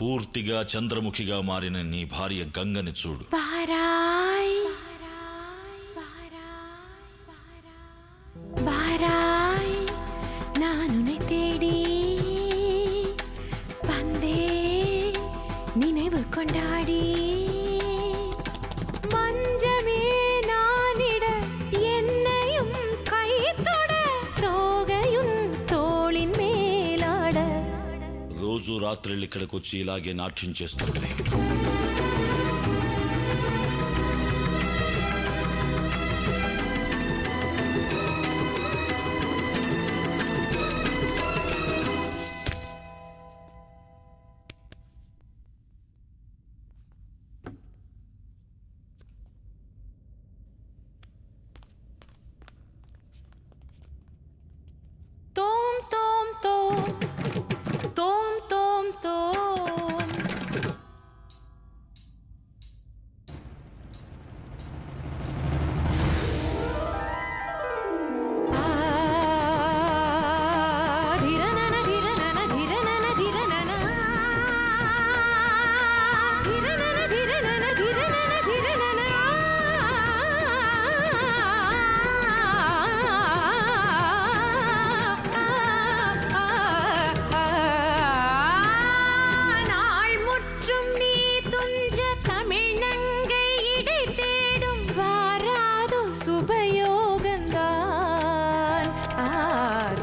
పూర్తిగా చంద్రముఖిగా మారిన నీ భార్య గంగని చూడు. బారాయ్ బారాయ్ நானுனை தேடி வந்தே நினைவு கொண்டாடி மஞ்சமே நானிட என்னையும் கைத்தொட தோகையும் தோளின் மேலாட రోజు రాత్రిళ్ళు ఇక్కడికి వచ్చి ఇలాగే నాట్యం చేస్తుంది.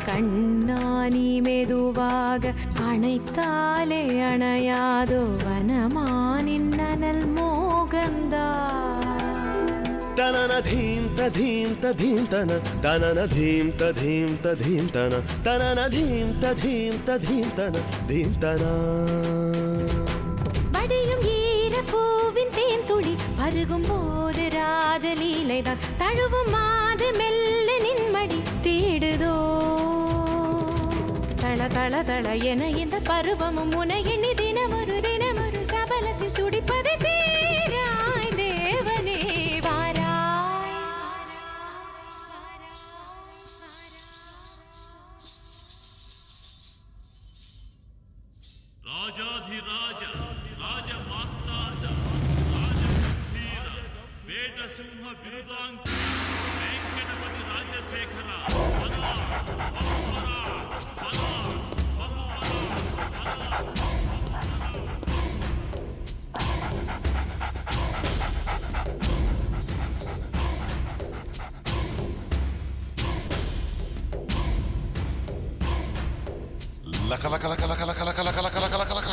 கண்ணானி மெதுவாக அணைத்தாலே அணையாதோ வனமானின் நனல் மோகந்தா தனன தீம் ததீம் ததீம் தன தனன தீம் ததீம் ததீம் தன தனன தீம் ததீம் ததீம் தன தீம் தனா வடியும் ஈர பூவின் தேன் துளி பருகும் போது ராஜலீலைதான் தழுவும் மாது மெல்ல நின்மடி தேடுதோ தள தள தள என இந்த பருவமும் உன எண்ணி தினமொரு சபலத்தில் துடிப்பது தீராய் தேவனே வாராய். రాజాధిరాజ రాజమాతాజ రాజగంభీర వేటసింహ బిరుదాంక వెంకటపతి రాజశేఖర బలా బహుబలా బలా బహుబలా లక లక లక లక లక లక లక లక లక లక లక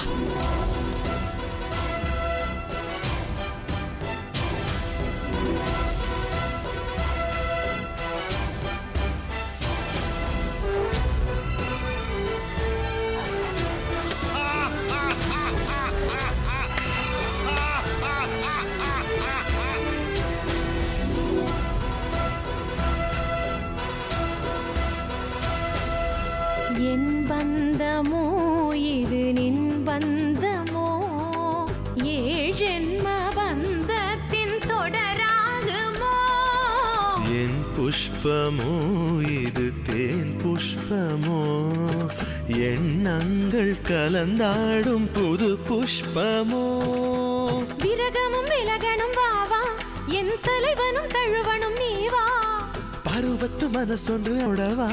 என் பந்தமோ இது நின் பந்தமோ ஏழென்ம பந்தத்தின் தொடராகுமோ என் புஷ்பமோ இது தேன் புஷ்பமோ எண்ணங்கள் கலந்தாடும் புது புஷ்பமோ விரகமும் விலகணும் வாவா என் தலைவனும் தழுவனும் நீவா பருவத்து மனசொன்று உடவா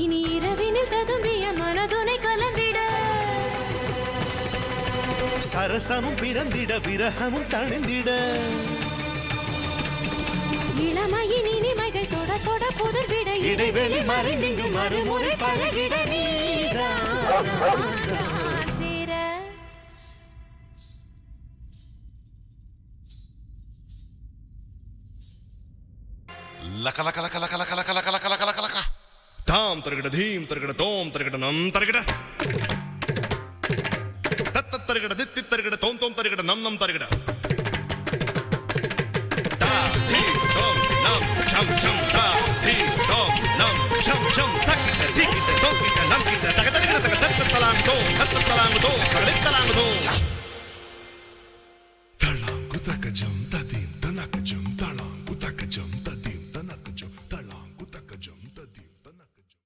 இனி இரவினில் ததும்பிய மனதுனை கலந்திட சரசமும் பிறந்திட விரகமும் தணிந்திட இளமையின் இனிமைகள் தொட தொட புதர்விட இடைவெளி மறைந்திங்கு மறுமுறை பழகிட சேர లక లక లక లక లక లక లక లక లక లక లక తాం తరగడ ధీం తరగడ తోం తరగడ నం తరగడ తత్త తరగడ దిత్తి తరగడ తోం తోం తరగడ నం నం తరగడ